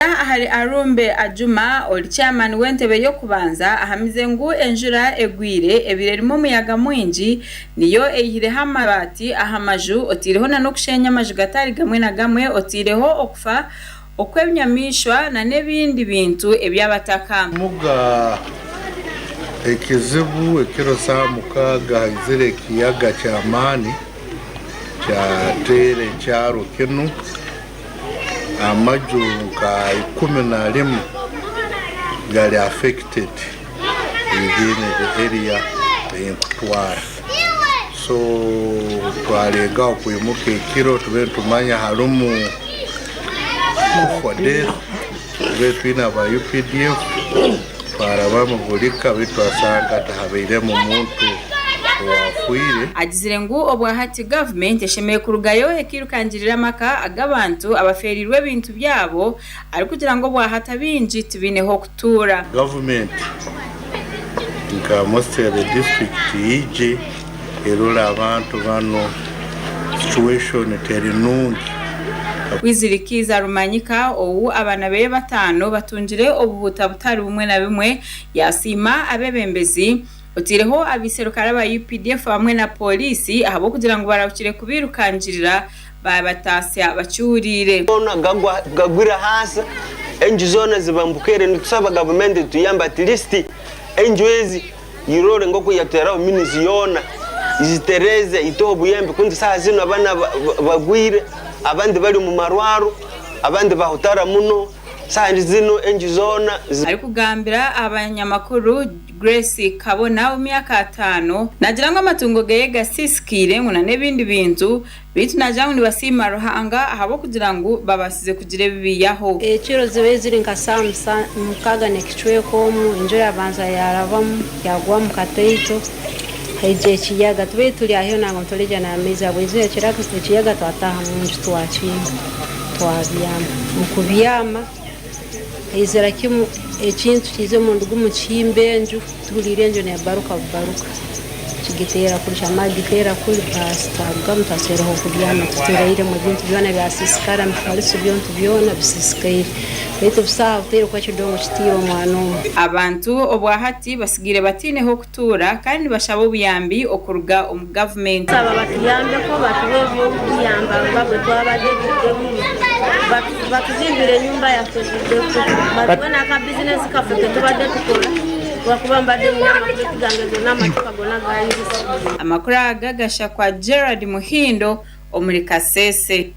Kugambira ahari Arumbe Ajuma oli chairman w'entebe yo kubanza ahamize ngu enjura egwire ebirerimo umuyaga mwingi niyo eyireho amabati ahamaju otireho na no kushenya amaju gatari gamwe na gamwe otireho okufa okw'ebinyamishwa na nebindi bintu ebyabataka muga ekizibu ekirosamuka gahizire kiyaga kya mani kya tere kyaro kinu amaju nka 11 gali affected within the area rikatwara. So twalega okwimuka ekiro tube tumanya harumu kufodera betwina aba UPDF para bamugulika bitwasanga tahabeire mu muntu wafwire. Agizire ngu obwahati government eshemeye kurugayo ekirukangirira maka agabantu abaferirwe bintu byabo ari kugira ngo bwahata binji tubineho kutura. Government nka most of the district ije erura abantu bano situation teri nungi wizirikiza rumanyika owu abana be batano batunjire obuhuta butari bumwe na bimwe yasima abebembezi otireho abiserukara ba UPDF bamwe na polisi ahabo kugira ngo barawukire kubirukangirira babatasya bacyurire ona gagwira hasa enju zona zibambukere nikusaba government tuyamba at least enju ezi yirore ngo kuyatera minisi yona izitereze itobuyembe kundi saa zino abana bagwire abandi bari mu marwaro abandi bahutara muno sandi zino enju zona ari kugambira abanyamakuru Grace Kabona umyaka 5 nagira ngo amatungo geye gasiskire nguna nebindi bintu bitu najangu ni basima ruhanga ahabo kugira ngo babasize kugire bibiyaho ekiro zibe ziri nka samsa mukaga nekicweko mu injo yabanza yarabamu yagwa mu kateito eje kiyaga tube tuli aho nango toleja na meza bweze kirako kiyaga twataha mu nju twachinga twabyama mukubiyama izera kimu ekintu kize mu ndugu mu chimbenju tulirenjo ne baruka kigitera kurisha magitera kuri pasta gamtasera ho kubyama tutereire mu bintu byona byasisikara mfalisi byontu byona bisisikaire beto busaho tero kwa kidongo kitiro mwano abantu obwahati basigire batineho kutura kandi bashabo ubuyambi okuruga government aba batiyambe ko batuwe by'ubuyamba babwe twabade batuzimbire nyumba ya president batwana ka business kafuke tubade tukora wakubambade nyama kutigangezo n'amacupa gona gayirisa amakuru agagasha kwa Gerard Muhindo omuri Kasese.